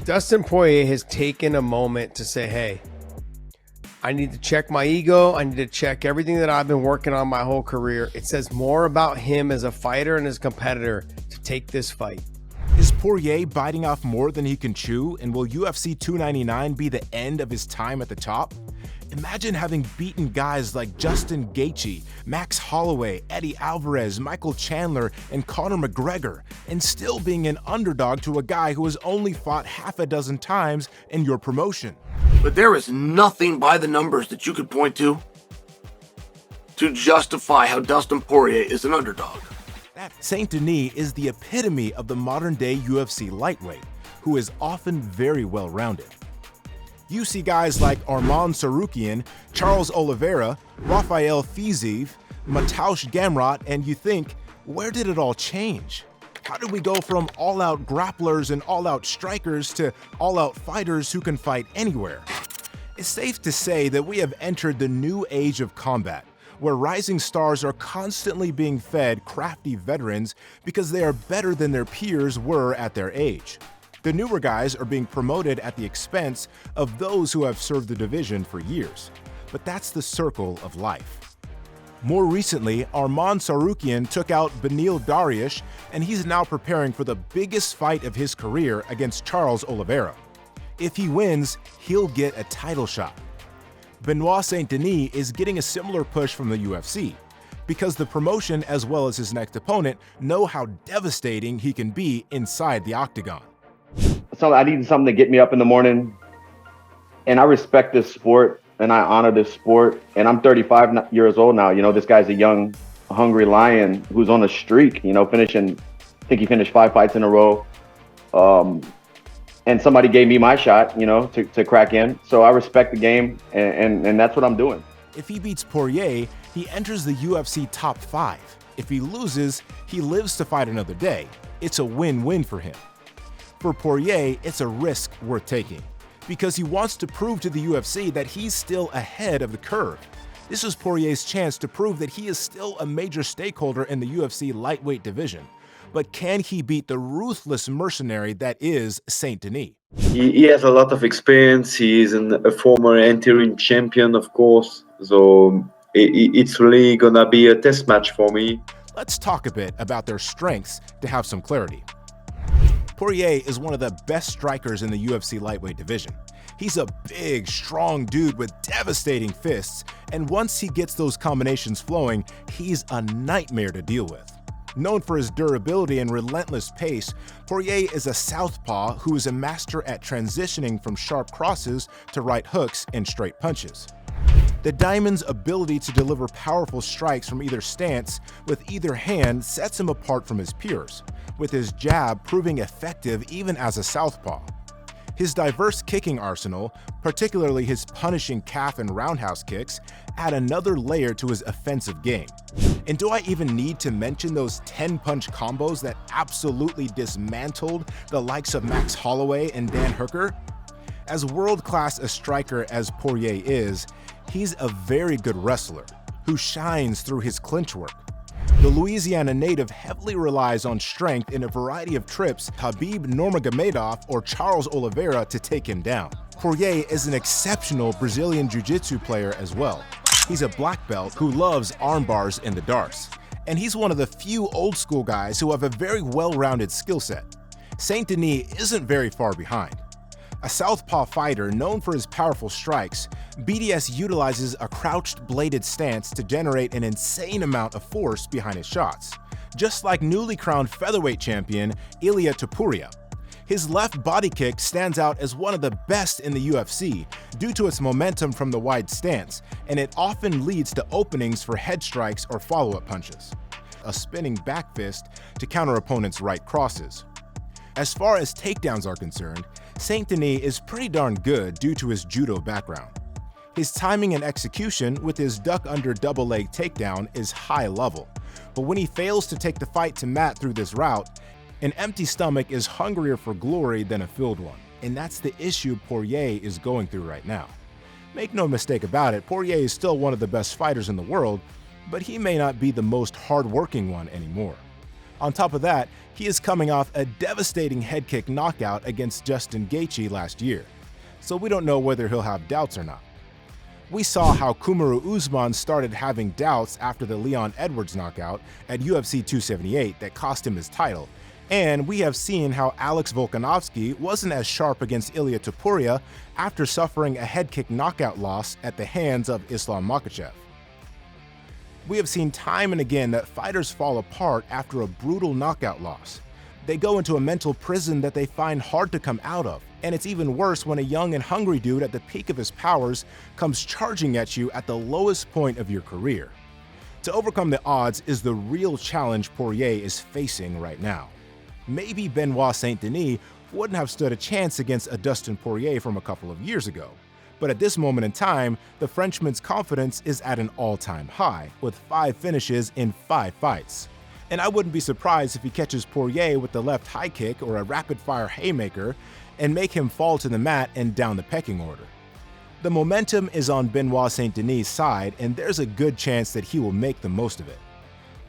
Dustin Poirier has taken a moment to say, hey, I need to check my ego. I need to check everything that I've been working on my whole career. It says more about him as a fighter and as a competitor to take this fight. Is Poirier biting off more than he can chew, and will UFC 299 be the end of his time at the top? Imagine having beaten guys like Justin Gaethje, Max Holloway, Eddie Alvarez, Michael Chandler, and Conor McGregor, and still being an underdog to a guy who has only fought half a dozen times in your promotion. But there is nothing by the numbers that you could point to justify how Dustin Poirier is an underdog. Saint Denis is the epitome of the modern-day UFC lightweight, who is often very well-rounded. You see guys like Arman Tsarukyan, Charles Oliveira, Rafael Fiziev, Mateusz Gamrot, and you think, where did it all change? How did we go from all-out grapplers and all-out strikers to all-out fighters who can fight anywhere? It's safe to say that we have entered the new age of combat, where rising stars are constantly being fed crafty veterans because they are better than their peers were at their age. The newer guys are being promoted at the expense of those who have served the division for years. But that's the circle of life. More recently, Arman Tsarukyan took out Beneil Dariush, and he's now preparing for the biggest fight of his career against Charles Oliveira. If he wins, he'll get a title shot. Benoit Saint Denis is getting a similar push from the UFC, because the promotion as well as his next opponent know how devastating he can be inside the octagon. So I needed something to get me up in the morning, and I respect this sport and I honor this sport, and I'm 35 years old now. You know, this guy's a young, hungry lion who's on a streak, you know, I think he finished 5 fights in a row. And somebody gave me my shot, you know, to crack in. So I respect the game, and that's what I'm doing. If he beats Poirier, he enters the UFC top 5. If he loses, he lives to fight another day. It's a win-win for him. For Poirier, it's a risk worth taking, because he wants to prove to the UFC that he's still ahead of the curve. This is Poirier's chance to prove that he is still a major stakeholder in the UFC lightweight division. But can he beat the ruthless mercenary that is Saint Denis? He has a lot of experience. He is a former interim champion, of course. So it's really going to be a test match for me. Let's talk a bit about their strengths to have some clarity. Poirier is one of the best strikers in the UFC lightweight division. He's a big, strong dude with devastating fists, and once he gets those combinations flowing, he's a nightmare to deal with. Known for his durability and relentless pace, Poirier is a southpaw who is a master at transitioning from sharp crosses to right hooks and straight punches. The Diamond's ability to deliver powerful strikes from either stance with either hand sets him apart from his peers, with his jab proving effective even as a southpaw. His diverse kicking arsenal, particularly his punishing calf and roundhouse kicks, add another layer to his offensive game. And do I even need to mention those 10-punch combos that absolutely dismantled the likes of Max Holloway and Dan Hooker? As world-class a striker as Poirier is, he's a very good wrestler who shines through his clinch work. The Louisiana native heavily relies on strength in a variety of trips Khabib Nurmagomedov or Charles Oliveira to take him down. Poirier is an exceptional Brazilian jiu-jitsu player as well. He's a black belt who loves arm bars in the darts. And he's one of the few old school guys who have a very well-rounded skill set. Saint Denis isn't very far behind. A southpaw fighter known for his powerful strikes, BDS utilizes a crouched bladed stance to generate an insane amount of force behind his shots, just like newly crowned featherweight champion Ilia Topuria. His left body kick stands out as one of the best in the UFC due to its momentum from the wide stance, and it often leads to openings for head strikes or follow-up punches. A spinning back fist to counter opponents' right crosses. As far as takedowns are concerned, Saint Denis is pretty darn good due to his judo background. His timing and execution with his duck under double leg takedown is high level, but when he fails to take the fight to mat through this route, an empty stomach is hungrier for glory than a filled one, and that's the issue Poirier is going through right now. Make no mistake about it, Poirier is still one of the best fighters in the world, but he may not be the most hard-working one anymore. On top of that, he is coming off a devastating head kick knockout against Justin Gaethje last year, so we don't know whether he'll have doubts or not. We saw how Kamaru Usman started having doubts after the Leon Edwards knockout at UFC 278 that cost him his title, and we have seen how Alex Volkanovski wasn't as sharp against Ilia Topuria after suffering a head kick knockout loss at the hands of Islam Makhachev. We have seen time and again that fighters fall apart after a brutal knockout loss. They go into a mental prison that they find hard to come out of, and it's even worse when a young and hungry dude at the peak of his powers comes charging at you at the lowest point of your career. To overcome the odds is the real challenge Poirier is facing right now. Maybe Benoit Saint Denis wouldn't have stood a chance against a Dustin Poirier from a couple of years ago. But at this moment in time, the Frenchman's confidence is at an all-time high, with 5 finishes in 5 fights. And I wouldn't be surprised if he catches Poirier with the left high kick or a rapid-fire haymaker and make him fall to the mat and down the pecking order. The momentum is on Benoit Saint Denis' side, and there's a good chance that he will make the most of it.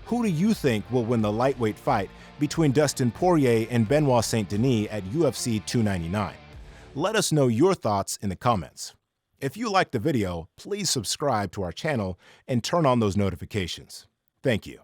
Who do you think will win the lightweight fight between Dustin Poirier and Benoit Saint Denis at UFC 299? Let us know your thoughts in the comments. If you liked the video, please subscribe to our channel and turn on those notifications. Thank you.